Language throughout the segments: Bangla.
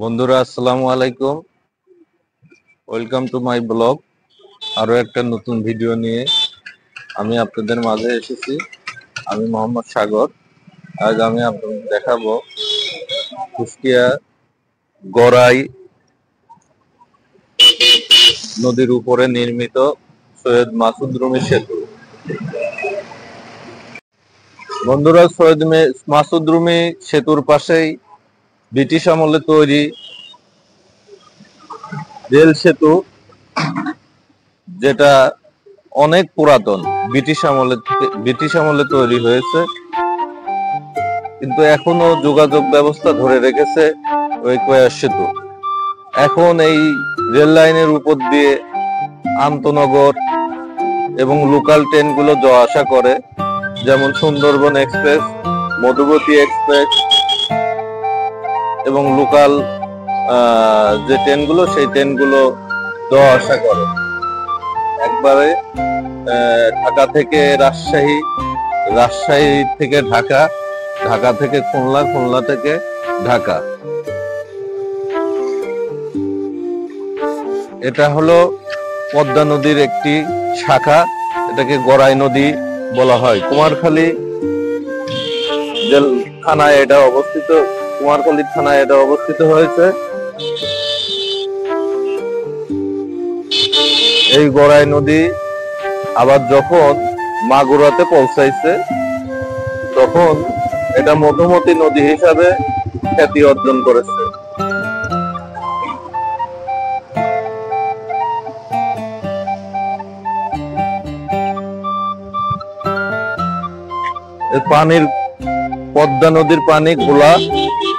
বন্ধুরা আসসালামু আলাইকুম, ওয়েলকাম টু মাই ব্লগ। আরো একটা নতুন ভিডিও নিয়ে আমি আপনাদের মাঝে এসেছি। আমি মোহাম্মদ সাগর। আজ আমি আপনাদের দেখাবো কুষ্টিয়া গড়াই নদীর উপরে নির্মিত সৈয়দ মাসুদ রুমি সেতু। বন্ধুরা, সৈয়দ মাসুদ রুমি সেতুর পাশেই ব্রিটিশ আমলে তৈরি রেল সেতু, যেটা অনেক পুরাতন, ব্রিটিশ আমলে তৈরি হয়েছে, কিন্তু এখনো যোগাযোগ ব্যবস্থা ধরে রেখেছে ওই কয়াস সেতু। এখন এই রেল লাইনের উপর দিয়ে আন্তনগর এবং লোকাল ট্রেনগুলো যাওয়া আসা করে, যেমন সুন্দরবন এক্সপ্রেস, মধুবতী এক্সপ্রেস এবং লোকাল যে ট্রেনগুলো, সেই ট্রেনগুলো যাওয়া আসা করে। একবারে ঢাকা থেকে রাজশাহী, রাজশাহী থেকে ঢাকা, ঢাকা থেকে খুলনা, খুলনা থেকে ঢাকা। এটা হলো পদ্মা নদীর একটি শাখা, এটাকে গড়াই নদী বলা হয়। কুমারখালী জেল থানায় এটা অবস্থিত, কুমারখালী থানায় এটা অবস্থিত হয়েছে। এই গড়াই নদী আবার যখন মাগুরাতে পৌঁছাইছে, তখন এটা মধুমতি নদী হিসাবে খ্যাতি অর্জন করেছে। পানির পদ্মা নদীর পানি ঘোলা,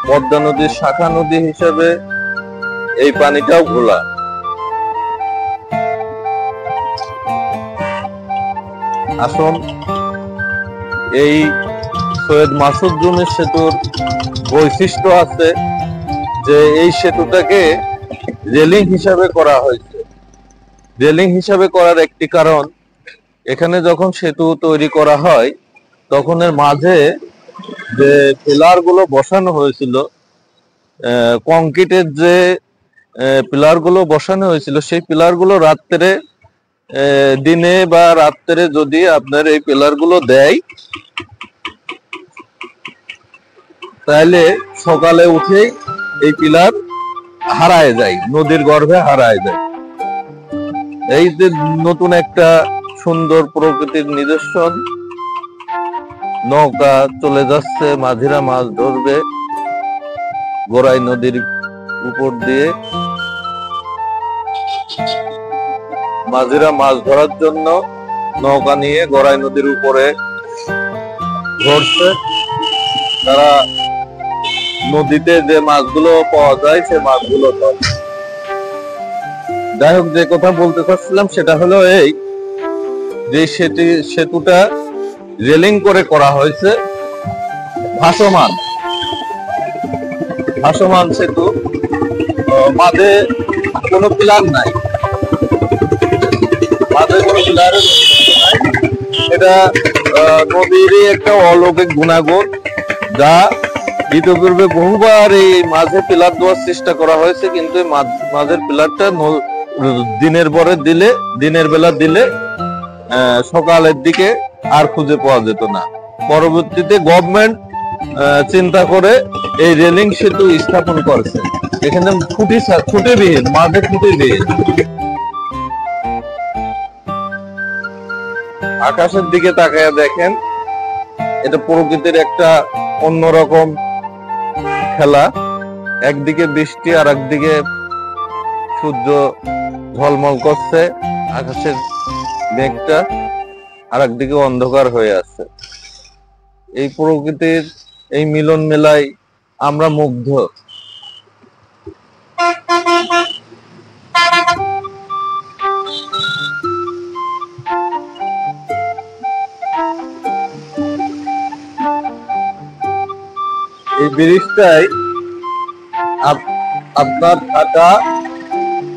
পদ্মা নদীর শাখা নদী হিসেবে এই পানিটাও ঘোলা। আসুন, এই সৈয়দ মাসুদ রুমি সেতুর বৈশিষ্ট্য আছে যে এই সেতুটাকে রেলিং হিসাবে করা হয়েছে। রেলিং হিসাবে করার একটি কারণ, এখানে যখন সেতু তৈরি করা হয় তখন এর মাঝে যে পিলার গুলো বসানো হয়েছিল, কংক্রিটের যে পিলার গুলো বসানো হয়েছিল, সেই পিলার গুলো রাত্রে, দিনে বা রাত্রে যদি আপনার এই পিলার গুলো দেয়, তাহলে সকালে উঠে এই পিলার হারায় যায়, নদীর গর্ভে হারায় যায়। এই যে নতুন একটা সুন্দর প্রকৃতির নিদর্শন, নৌকা চলে যাচ্ছে, মাঝিরা মাছ ধরবে গড়াই নদীর উপর দিয়ে। মাঝিরা মাছ ধরার জন্য নৌকা নিয়ে গড়াই নদীর উপরে ঘুরছে। তারা নদীতে যে মাছগুলো পাওয়া যায় সে মাছগুলো ধরে। যাই হোক, যে কথা বলতে চাচ্ছিলাম সেটা হলো এই যে সেতুটা রেলিং করে করা হয়েছে, ভাসমান ভাসমান সেতু, মাঝে কোনো পিলার নাই, মাঝে কোনো পিলারের নাই। এটা নদীরই একটা অলৌকিক গুণাগুণ, যা ইতিপূর্বে বহুবার এই মাঝে পিলার দেওয়ার চেষ্টা করা হয়েছে, কিন্তু মাঝের পিলারটা দিনের বেলা দিলে সকালের দিকে আর খুঁজে পাওয়া যেত না। পরবর্তীতে গভর্নমেন্ট চিন্তা করে এই রেলিং সেতু স্থাপন করেছে। এখানে খুঁটিবিহীন, মাঝে খুঁটিবিহীন। আকাশের দিকে তাকায়া দেখেন, এটা প্রকৃতির একটা অন্যরকম খেলা। একদিকে বৃষ্টি আর একদিকে সূর্য ঝলমল করছে, আকাশের মেঘটা আর একদিকে অন্ধকার হয়ে আছে। এই প্রকৃতির এই মিলন মেলায় আমরা মুগ্ধ। এই ব্রিজটাই আপনার ঢাকা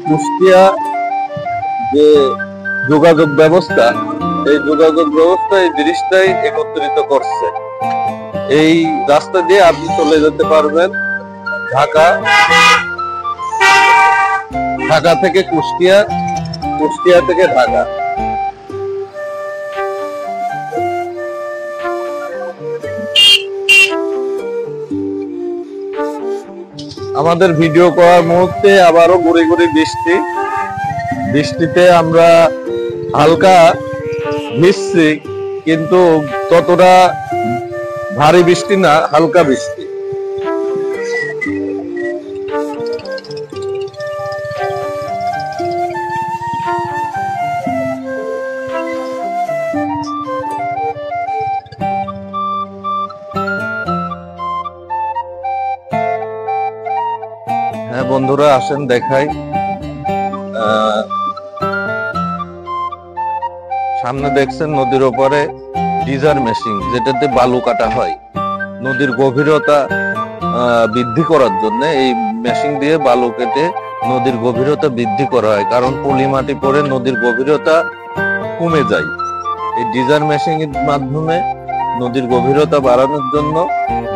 কুষ্টিয়া যে যোগাযোগ ব্যবস্থা, এই যোগাযোগ ব্যবস্থা এই ব্রিজটাই একত্রিত করছে। এই রাস্তা দিয়ে আপনি চলে যেতে পারবেন ঢাকা, ঢাকা থেকে কুষ্টিয়া, কুষ্টিয়া থেকে ঢাকা। আমাদের ভিডিও করার মুহূর্তে আবারও গুড়ি গুড়ি বৃষ্টি। বৃষ্টিতে আমরা হালকা ভিজছি, কিন্তু ততটা ভারী বৃষ্টি না, হালকা বৃষ্টি। হ্যাঁ বন্ধুরা, আসেন দেখাই। সামনে দেখছেন নদীর ওপরে ডিজার মেশিন, যেটাতে বালু কাটা হয়। নদীর গভীরতা বৃদ্ধি করার জন্য এই মেশিন দিয়ে বালু কেটে নদীর গভীরতা বৃদ্ধি করা হয়, কারণ পলি মাটি পড়ে নদীর গভীরতা কমে যায়। এই ডিজার মেশিনের মাধ্যমে নদীর গভীরতা বাড়ানোর জন্য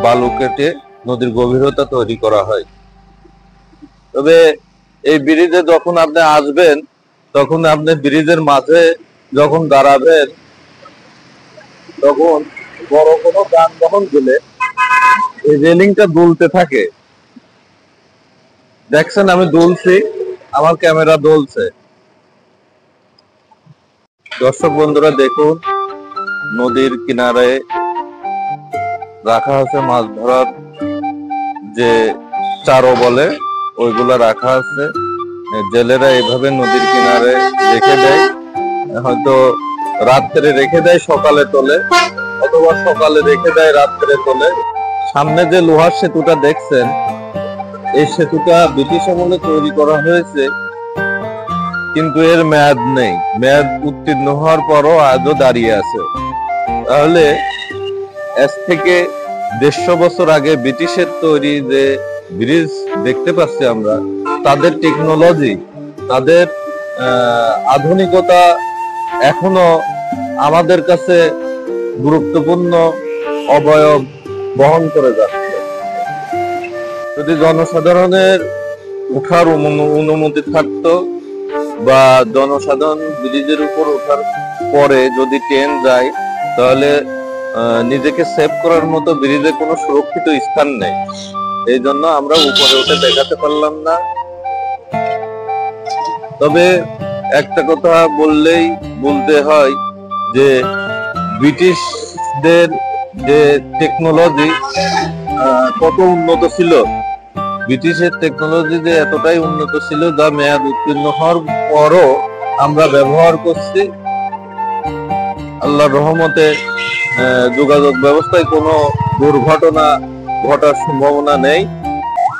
বালু কেটে নদীর গভীরতা তৈরি করা হয়। তবে এই ব্রিজে যখন আপনি আসবেন, তখন আপনি ব্রিজের মাঝে যখন দাঁড়াবেন, তখন বড় কোনো যানবাহন গেলে এই রেলিংটা দুলতে থাকে। দেখছেন আমি দুলছি, আমার ক্যামেরা দুলছে। দর্শক বন্ধুরা দেখুন, নদীর কিনারে রাখা আছে মাছ ধরার যে চারো বলে, ওইগুলা রাখা আছে। জেলেরা এইভাবে নদীর কিনারে রেখে দেয়, হয়তো রাত্রে রেখে দেয়, সকালে তোলে, অথবা সকালে রেখে দেয়, রাত্রে তোলে। সামনে যে লোহার সেতুটা দেখছেন, এই সেতুটা ব্রিটিশ আমলে তৈরি করা হয়েছে, কিন্তু এর মেয়াদ নেই। মেয়াদ উত্তীর্ণ হওয়ার পরও আজও দাঁড়িয়ে আছে। তাহলে আজ থেকে 150 বছর আগে ব্রিটিশের তৈরি যে ব্রিজ দেখতে পাচ্ছি আমরা, তাদের টেকনোলজি, তাদের আধুনিকতা এখনো আমাদের কাছে গুরুত্বপূর্ণ অবয়ব বহন করে যাচ্ছে। যদি জনসাধারণের ওঠার অনুমতি থাকতো, বা জনসাধারণ ব্রিজের উপর ওঠার পরে যদি ট্রেন যায়, তাহলে নিজেকে সেভ করার মতো ব্রিজে কোনো সুরক্ষিত স্থান নেই। এই জন্য আমরা উপরে উঠে দেখাতে পারলাম না। তবে একটা কথা বললেই বলতে হয় যে ব্রিটিশদের যে টেকনোলজি কত উন্নত ছিল। ব্রিটিশের টেকনোলজি যে এতটাই উন্নত ছিল, যা মেয়াদ উত্তীর্ণ হওয়ার পরও আমরা ব্যবহার করছি। আল্লাহর রহমতে যোগাযোগ ব্যবস্থায় কোনো দুর্ঘটনা ঘটার সম্ভাবনা নেই।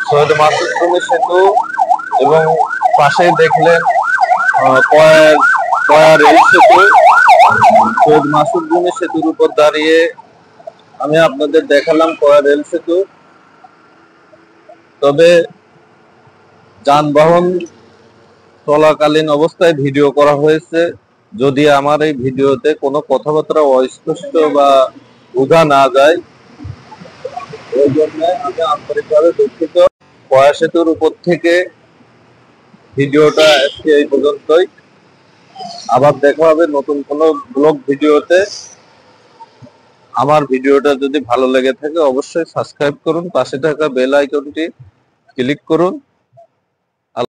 সৈয়দ মাসুদ গনি সেতু এবং পাশে দেখলেন কয়া রেল সেতু। সৈয়দ মাসুদ গনি সেতুর উপর দাঁড়িয়ে আমি আপনাদের দেখালাম কয়া রেল সেতু। তবে যানবাহন চলাকালীন অবস্থায় ভিডিও করা হয়েছে। যদি আমার এই ভিডিওতে কোনো কথাবার্তা অস্পষ্ট বা বোঝা না যায়, ওই জন্য আমি আন্তরিকভাবে দুঃখিত। কয়া সেতুর উপর থেকে ভিডিওটা আজকে এই পর্যন্তই। আবার দেখা হবে নতুন কোনো ব্লগ ভিডিওতে। আমার ভিডিওটা যদি ভালো লেগে থাকে অবশ্যই সাবস্ক্রাইব করুন, পাশে থাকা বেল আইকনটি ক্লিক করুন।